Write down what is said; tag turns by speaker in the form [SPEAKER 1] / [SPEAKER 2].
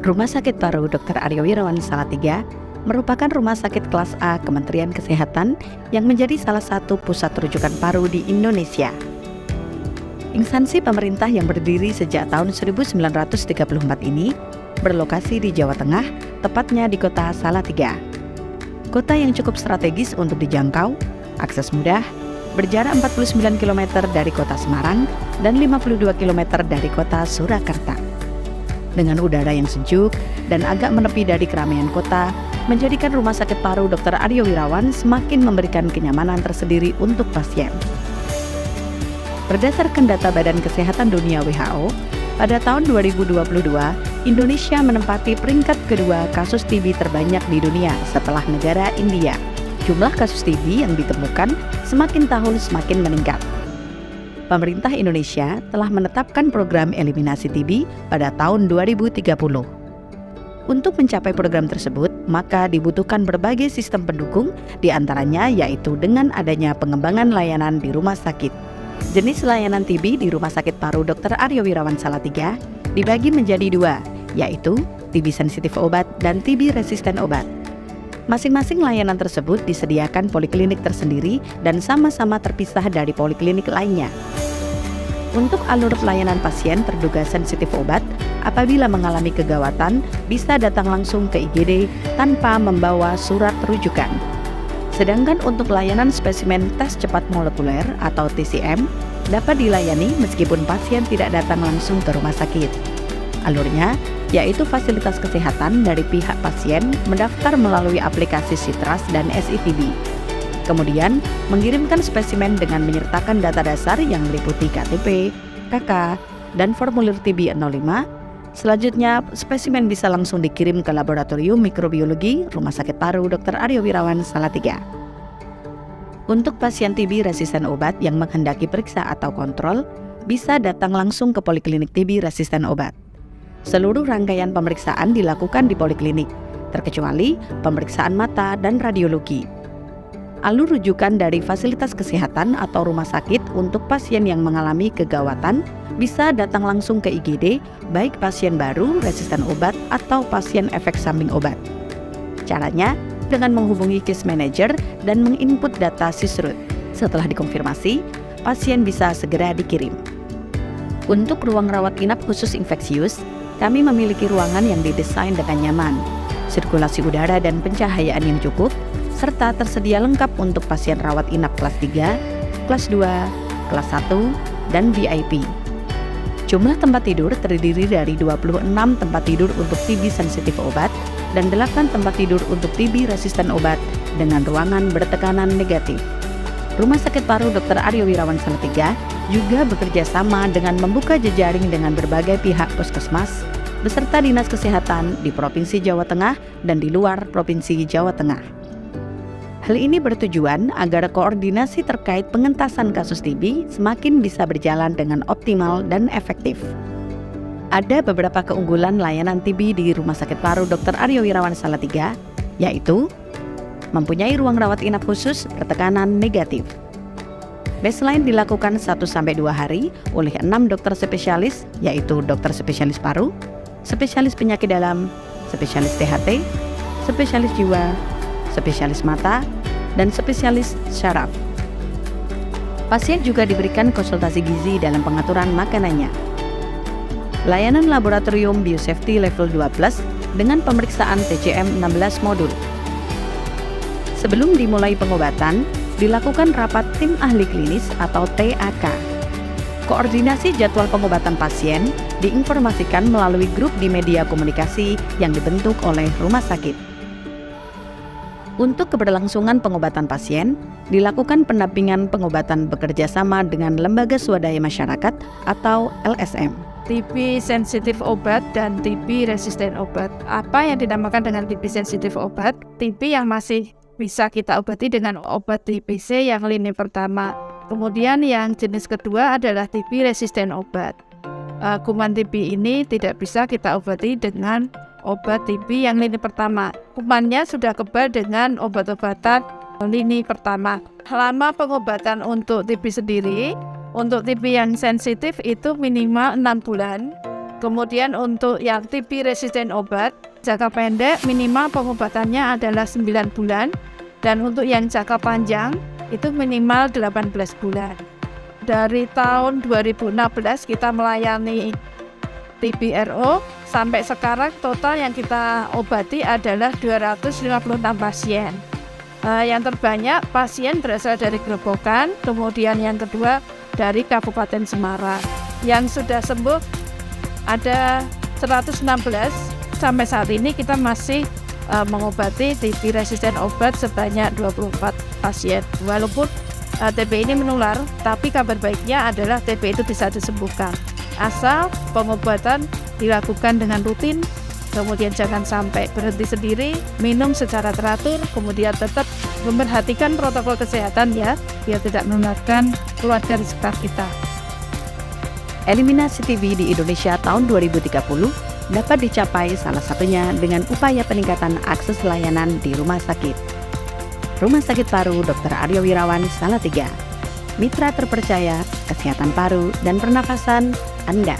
[SPEAKER 1] Rumah Sakit Paru Dr. Aryo Wirawan Salatiga merupakan rumah sakit kelas A Kementerian Kesehatan yang menjadi salah satu pusat rujukan paru di Indonesia. Instansi pemerintah yang berdiri sejak tahun 1934 ini berlokasi di Jawa Tengah, tepatnya di kota Salatiga. Kota yang cukup strategis untuk dijangkau, akses mudah, berjarak 49 km dari kota Semarang dan 52 km dari kota Surakarta. Dengan udara yang sejuk dan agak menepi dari keramaian kota, menjadikan Rumah Sakit Paru Dr. Aryo Wirawan semakin memberikan kenyamanan tersendiri untuk pasien. Berdasarkan data Badan Kesehatan Dunia WHO, pada tahun 2022, Indonesia menempati peringkat kedua kasus TB terbanyak di dunia setelah negara India. Jumlah kasus TB yang ditemukan semakin tahun semakin meningkat. Pemerintah Indonesia telah menetapkan program eliminasi TB pada tahun 2030. Untuk mencapai program tersebut, maka dibutuhkan berbagai sistem pendukung, diantaranya yaitu dengan adanya pengembangan layanan di rumah sakit. Jenis layanan TB di Rumah Sakit Paru Dr. Aryo Wirawan Salatiga dibagi menjadi dua, yaitu TB sensitif obat dan TB resisten obat. Masing-masing layanan tersebut disediakan poliklinik tersendiri dan sama-sama terpisah dari poliklinik lainnya. Untuk alur pelayanan pasien terduga sensitif obat, apabila mengalami kegawatan, bisa datang langsung ke IGD tanpa membawa surat rujukan. Sedangkan untuk layanan spesimen tes cepat molekuler atau TCM, dapat dilayani meskipun pasien tidak datang langsung ke rumah sakit. Alurnya, yaitu fasilitas kesehatan dari pihak pasien mendaftar melalui aplikasi Sitras dan SITB. Kemudian, mengirimkan spesimen dengan menyertakan data dasar yang meliputi KTP, KK, dan formulir TB 05. Selanjutnya, spesimen bisa langsung dikirim ke Laboratorium Mikrobiologi Rumah Sakit Paru Dr. Aryo Wirawan Salatiga. Untuk pasien TB resisten obat yang menghendaki periksa atau kontrol, bisa datang langsung ke Poliklinik TB resisten obat. Seluruh rangkaian pemeriksaan dilakukan di poliklinik, terkecuali pemeriksaan mata dan radiologi. Alur rujukan dari fasilitas kesehatan atau rumah sakit untuk pasien yang mengalami kegawatan bisa datang langsung ke IGD, baik pasien baru, resisten obat, atau pasien efek samping obat. Caranya dengan menghubungi case manager dan menginput data sisrut. Setelah dikonfirmasi, pasien bisa segera dikirim. Untuk ruang rawat inap khusus infeksius, kami memiliki ruangan yang didesain dengan nyaman, sirkulasi udara dan pencahayaan yang cukup, serta tersedia lengkap untuk pasien rawat inap kelas 3, kelas 2, kelas 1, dan VIP. Jumlah tempat tidur terdiri dari 26 tempat tidur untuk TB sensitif obat dan 8 tempat tidur untuk TB resisten obat dengan ruangan bertekanan negatif. Rumah Sakit Paru Dr. Aryo Wirawan Salatiga juga bekerja sama dengan membuka jejaring dengan berbagai pihak puskesmas beserta Dinas Kesehatan di Provinsi Jawa Tengah dan di luar Provinsi Jawa Tengah. Hal ini bertujuan agar koordinasi terkait pengentasan kasus TB semakin bisa berjalan dengan optimal dan efektif. Ada beberapa keunggulan layanan TB di Rumah Sakit Paru Dr. Aryo Wirawan Salatiga, yaitu mempunyai ruang rawat inap khusus bertekanan negatif. Baseline dilakukan 1-2 hari oleh 6 dokter spesialis, yaitu dokter spesialis paru, spesialis penyakit dalam, spesialis THT, spesialis jiwa, spesialis mata, dan spesialis syaraf. Pasien juga diberikan konsultasi gizi dalam pengaturan makanannya. Layanan laboratorium biosafety level 2+ dengan pemeriksaan TCM 16 modul. Sebelum dimulai pengobatan, dilakukan rapat tim ahli klinis atau TAK. Koordinasi jadwal pengobatan pasien diinformasikan melalui grup di media komunikasi yang dibentuk oleh rumah sakit. Untuk keberlangsungan pengobatan pasien, dilakukan pendampingan pengobatan bekerja sama dengan Lembaga Swadaya Masyarakat atau LSM.
[SPEAKER 2] TB sensitif obat dan TB resisten obat. Apa yang dinamakan dengan TB sensitif obat? TB yang masih bisa kita obati dengan obat TBC yang lini pertama. Kemudian yang jenis kedua adalah TB resisten obat. Kuman TB ini tidak bisa kita obati dengan obat TB yang lini pertama. Kumannya sudah kebal dengan obat-obatan lini pertama. Lama pengobatan untuk TB sendiri, untuk TB yang sensitif itu minimal 6 bulan. Kemudian untuk yang TB resisten obat, jangka pendek minimal pengobatannya adalah 9 bulan. Dan untuk yang jangka panjang itu minimal 18 bulan. Dari tahun 2016 kita melayani TB-RO, sampai sekarang total yang kita obati adalah 256 pasien. Yang terbanyak pasien berasal dari Grobogan, kemudian yang kedua dari Kabupaten Semarang. Yang sudah sembuh ada 116. Sampai saat ini kita masih mengobati TB resisten obat sebanyak 24 pasien. Walaupun TB ini menular, tapi kabar baiknya adalah TB itu bisa disembuhkan. Asal pengobatan dilakukan dengan rutin, kemudian jangan sampai berhenti sendiri, minum secara teratur, kemudian tetap memperhatikan protokol kesehatan ya, biar tidak menularkan keluarga di sekitar kita.
[SPEAKER 1] Eliminasi TB di Indonesia tahun 2030 dapat dicapai salah satunya dengan upaya peningkatan akses layanan di rumah sakit. Rumah Sakit Paru Dr. Aryo Wirawan Salatiga, mitra terpercaya kesehatan paru dan pernafasan Anda.